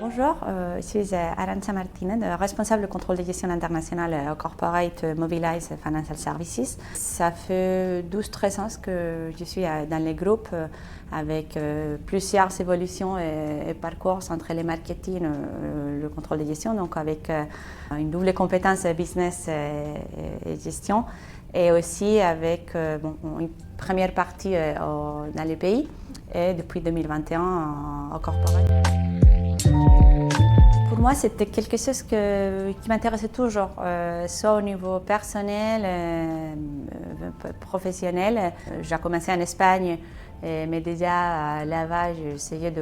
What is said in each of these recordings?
Bonjour, je suis Arantxa Martinez, responsable de contrôle de gestion internationale au Corporate Mobilize Financial Services. Ça fait 12-13 ans que je suis dans les groupes avec plusieurs évolutions et parcours entre les marketing et le contrôle de gestion, donc avec une double compétence business et gestion, et aussi avec une première partie dans les pays et depuis 2021 au Corporate. Pour moi, c'était quelque chose qui m'intéressait toujours, soit au niveau personnel, professionnel. J'ai commencé en Espagne, mais déjà là-bas, j'ai essayé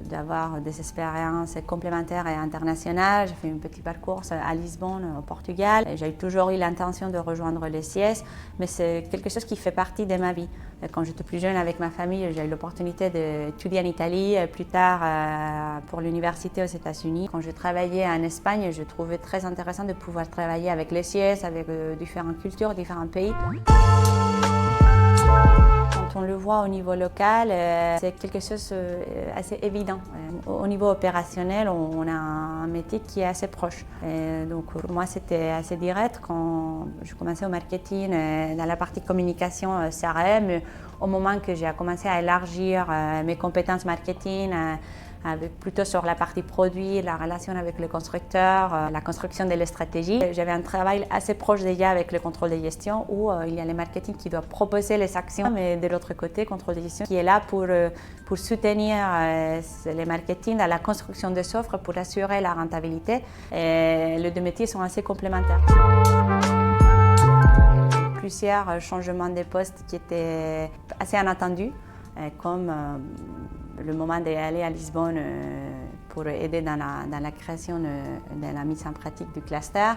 d'avoir des expériences complémentaires et internationales. J'ai fait un petit parcours à Lisbonne, au Portugal. J'ai toujours eu l'intention de rejoindre les CIS, mais c'est quelque chose qui fait partie de ma vie. Quand j'étais plus jeune avec ma famille, j'ai eu l'opportunité d'étudier en Italie, plus tard pour l'université aux États-Unis. Quand je travaillais en Espagne, je trouvais très intéressant de pouvoir travailler avec les CIS, avec différentes cultures, différents pays. Quand on le voit au niveau local, c'est quelque chose assez évident. Au niveau opérationnel, on a un métier qui est assez proche. Donc pour moi, c'était assez direct quand je commençais au marketing, dans la partie communication CRM. Au moment que j'ai commencé à élargir mes compétences marketing, plutôt sur la partie produit, la relation avec le constructeur, la construction de la stratégie. J'avais un travail assez proche déjà avec le contrôle de gestion où il y a le marketing qui doit proposer les actions, mais de l'autre côté, le contrôle de gestion qui est là pour soutenir les marketing dans la construction des offres pour assurer la rentabilité. Et les deux métiers sont assez complémentaires. Plusieurs changements de postes qui étaient assez inattendus, comme le moment d'aller à Lisbonne pour aider dans la création de la mise en pratique du cluster.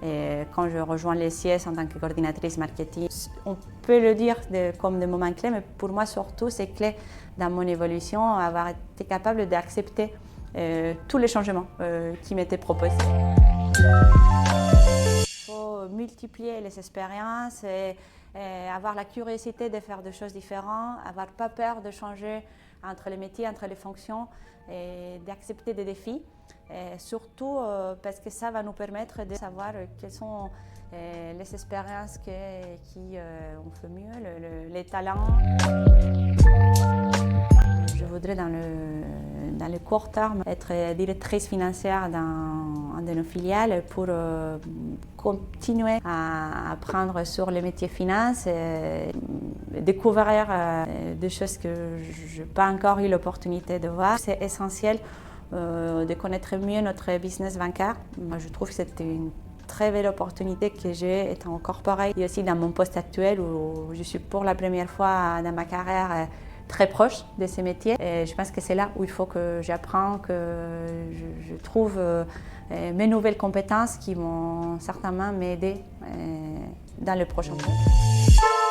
Et quand je rejoins les CIS en tant que coordinatrice marketing, on peut le dire comme des moments clés, mais pour moi surtout c'est clé dans mon évolution, avoir été capable d'accepter tous les changements qui m'étaient proposés. Il faut multiplier les expériences et avoir la curiosité de faire des choses différentes, avoir pas peur de changer entre les métiers, entre les fonctions et d'accepter des défis. Et surtout parce que ça va nous permettre de savoir quelles sont les expériences qui ont fait mieux, les talents. Je voudrais dans le court terme être directrice financière dans un de nos filiales pour continuer à apprendre sur le métier finance et découvrir des choses que je n'ai pas encore eu l'opportunité de voir. C'est essentiel de connaître mieux notre business bancaire. Moi, je trouve que c'était une très belle opportunité que j'ai étant au corporate et aussi dans mon poste actuel où je suis pour la première fois dans ma carrière très proche de ces métiers. Et je pense que c'est là où il faut que j'apprends, que je trouve mes nouvelles compétences qui vont certainement m'aider dans le prochain temps.